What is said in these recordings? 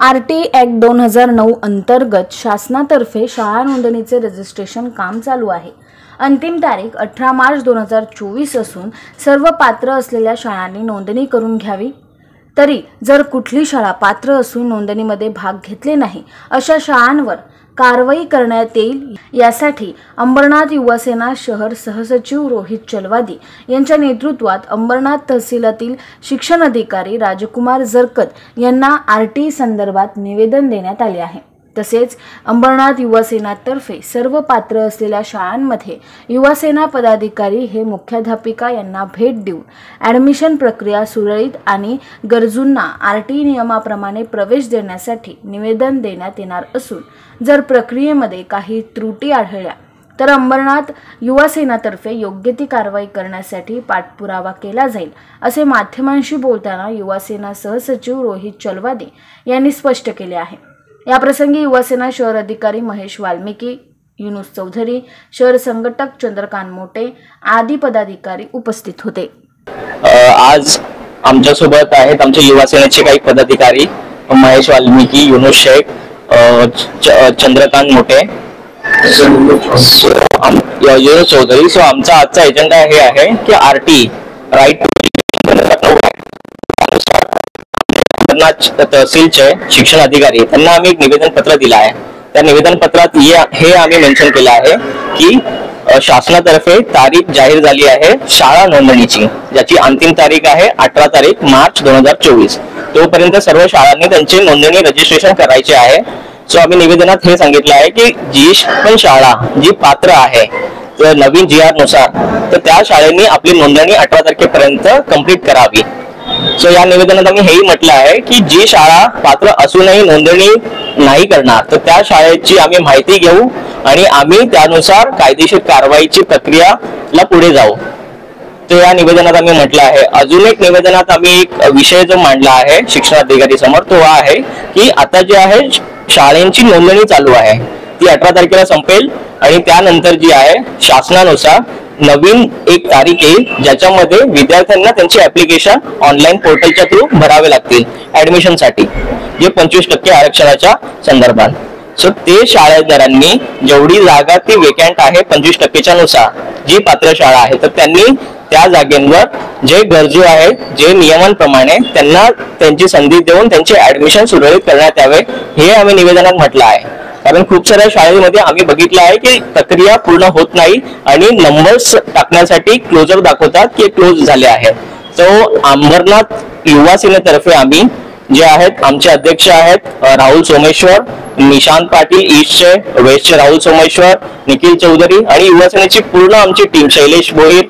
RT act 2009 अंतर्गत शासनातर्फे शाळा नोंदणीचे रजिस्ट्रेशन काम चालू आहे। अंतिम तारीख 18 मार्च 2024 असून सर्व पात्र असलेल्या शाळांनी नोंदणी करून घ्यावी। तरी जर कुठली शाळा पात्र असून नोंदणीमध्ये भाग घेतले नाही अशा शाळांवर कारवाई करण्यात येईल। यासाठी अंबरनाथ युवा सेना शहर सहसचिव रोहित चलवादी यांच्या नेतृत्वात अंबरनाथ तहसीलातील शिक्षण अधिकारी राजकुमार जरकत यांना आरटी संदर्भात निवेदन देण्यात आले आहे। तसेच अंबरनाथ युवा सेनातर्फे सर्व पात्र असलेल्या शाळांमध्ये युवा सेना पदाधिकारी हे मुख्याध्यापिका यांना भेट देऊन ॲडमिशन प्रक्रिया सुरळीत आणि गरजूंना आरटी नियमाप्रमाणे प्रवेश देण्यासाठी निवेदन देण्यात येणार असून जर प्रक्रियेमध्ये काही त्रुटी आढळल्या तर अंबरनाथ युवा सेनातर्फे योग्य ती कारवाई करण्यासाठी पाठपुरावा केला जाईल, असे माध्यमांशी बोलताना युवा सेना सहसचिव रोहित चलवादी यांनी स्पष्ट केले आहे। या प्रसंगी युवा सेना शहर अधिकारी महेश वाल्मिकी, युनुस चौधरी, शहर संघटक चंद्रकांत मोटे आदी पदाधिकारी उपस्थित होते। आज आमच्या सोबत आहेत आमच्या युवा सेनेचे काही पदाधिकारी महेश वाल्मिकी, युनुस शेख, चंद्रकांत मोटे, युनुस चौधरी। सो आमचा आजचा एजेंडा हे आहे की आरटी राईट तहसीलचे शिक्षण अधिकारी त्यांना आम्ही एक निवेदन पत्र दिलं आहे। त्या निवेदन पत्रात हे आम्ही मेन्शन केलं आहे की शासनातर्फे तारीख जाहीर झाली आहे शाळा नोंदणीची, ज्याची अंतिम तारीख आहे 18 तारीख मार्च 2024। तोपर्यंत सर्व शाळांनी त्यांची नोंदणी रजिस्ट्रेशन करायचे आहे। सो आम्ही निवेदनात हे सांगितलं आहे की जी पण शाळा जी पात्र आहे तर नवीन GR नुसार तर त्या शाळेने आपली नोंदणी 18 तारखेपर्यंत कंप्लीट करावी। सो या निवेदनात आम्ही हेही म्हटलं आहे की जी शाळा पात्र असूनही नोंदणी नाही करणार तर त्या शाळेची आम्ही माहिती घेऊ आणि आम्ही त्यानुसार कायदेशीर कारवाईची प्रक्रियाला पुढे जाऊ। तर या निवेदनात आम्ही म्हटलं आहे। अजून एक निवेदनात आम्ही एक विषय जो मांडला आहे शिक्षण अधिकारी समोर तो आहे की आता जे आहे शाळेंची नोंदणी चालू आहे ती 18 तारखेला संपेल आणि त्यानंतर जी आहे शासनानुसार नवीन एक तारीख येईल ज्याच्यामध्ये विद्यार्थ्यांना त्यांचे ऍप्लिकेशन ऑनलाईन पोर्टलच्या थ्रू भरावे लागतील ऍडमिशनसाठी, जे 25% आरक्षणाच्या संदर्भात। सो ते शाळेदारांनी जेवढी जागा ती वेकंट आहे 25%च्या नुसार जी पात्र शाळा आहे तर त्यांनी त्या जागेंवर जे गरजू आहेत जे नियमांप्रमाणे त्यांना त्यांची संधी देऊन त्यांचे ऍडमिशन सुरळीत करण्यात यावे हे आम्ही निवेदनात म्हटलं आहे। कारण खूप साऱ्या शाळेमध्ये आम्ही बघितलं आहे की प्रक्रिया पूर्ण होत नाही आणि नंबर्स टाकण्यासाठी क्लोजर दाखवतात की क्लोज झाले आहे। तो अंबरनाथ युवा सेनेतर्फे आम्ही जे आहेत आमचे अध्यक्ष आहेत राहुल सोमेश्वर, निशांत पाटील ईस्टचे, वेस्टचे राहुल सोमेश्वर, निखिल चौधरी आणि युवा सेनेची पूर्ण आमची टीम शैलेश भोईर,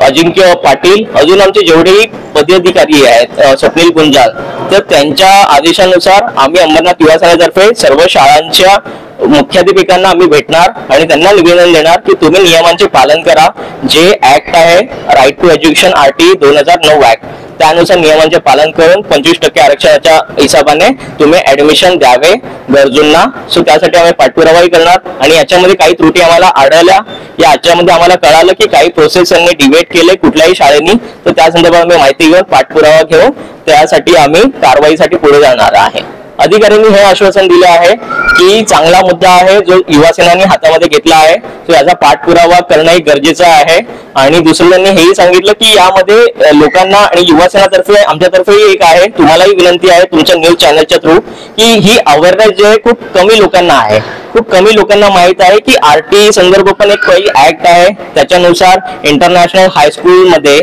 अजिंक्य पाटील, अजून आमचे जेवढेही पदाधिकारी आहेत स्वप्नील गुंजाल, तर त्यांच्या आदेशानुसार आम्ही अंबरनाथ युवा सेनेतर्फे सर्व शाळांच्या मुख्याध्यापिकांना आम्ही भेटणार आणि त्यांना निवेदन देणार की तुम्ही नियमांचे पालन करा। जे ऍक्ट आहे right to education RT 2009 act त्यानुसार नियमांचे पालन करून 25% आरक्षणाच्या हिसाबाने तुम्ही ऍडमिशन द्यावे गरजूंना। सो त्यासाठी आम्ही पाठपुरावाही करणार आणि याच्यामध्ये काही त्रुटी आम्हाला आढळल्या, याच्यामध्ये आम्हाला कळालं की काही प्रोसेस यांनी डिबेट केले कुठल्याही शाळेनी, तर त्या संदर्भात आम्ही माहिती घेऊन पाठपुरावा घेऊन त्यासाठी आम्ही कारवाईसाठी पुढे जाणार आहे। अधिकाऱ्यांनी हे आश्वासन दिले आहे की चांगला मुद्दा आहे जो युवा सेनांनी हातामध्ये घेतला आहे तो याचा पाठपुरावा करणं गरजेचं आहे। आणि दुसरं त्यांनी हेही सांगितलं की यामध्ये लोकांना आणि युवा सेनातर्फे आमच्यातर्फे एक आहे तुम्हालाही विनंती आहे तुमच्या न्यूज चॅनलच्या थ्रू की ही अवेअरनेस जे आहे खूप कमी लोकांना आहे, खूप कमी लोकांना माहित आहे की आरटी संदर्भ पण एक काही ऍक्ट आहे त्याच्यानुसार इंटरनॅशनल हायस्कूल मध्ये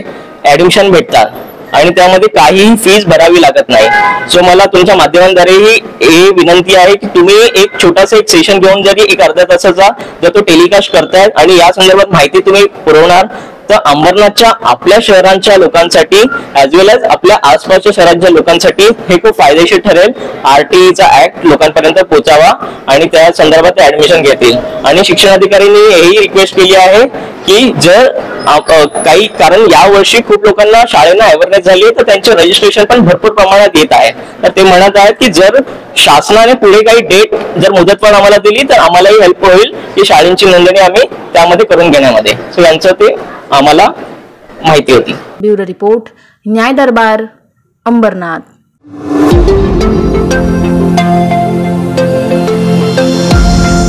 ऍडमिशन भेटतात आणि त्यामध्ये काहीही फीस भरावी लागत नाही। सो मला तुमच्या माध्यमांद्वारे ही विनंती आहे की तुम्ही एक छोटासा एक सेशन घेऊन जरी एक अर्ध्या तासाचा जर तो टेलिकास्ट करतायत आणि या संदर्भात माहिती तुम्ही पुरवणार तर अंबरनाथच्या आपल्या शहरांच्या लोकांसाठी ॲज वेल एज आपल्या आसपासच्या शहरांच्या लोकांसाठी हे खूप फायदेशीर ठरेल। आरटीचा ऍक्ट लोकांपर्यंत पोहोचावा आणि त्या संदर्भात ते ऍडमिशन घेतील। आणि शिक्षण अधिकाऱ्यांनी हेही रिक्वेस्ट केली आहे की जर काही कारण यावर्षी खूप लोकांना शाळेना अवेअरनेस झाली आहे तर त्यांचे रजिस्ट्रेशन पण भरपूर प्रमाणात येत आहे, तर ते म्हणत आहेत की जर शासनाने पुढे काही डेट जर मुदतवाढ आम्हाला दिली तर आम्हालाही हेल्प होईल की शाळेंची नोंदणी आम्ही त्यामध्ये करून घेण्यामध्ये। सो यांचं ते आम्हाला माहिती होती। ब्युरो रिपोर्ट, न्याय दरबार, अंबरनाथ।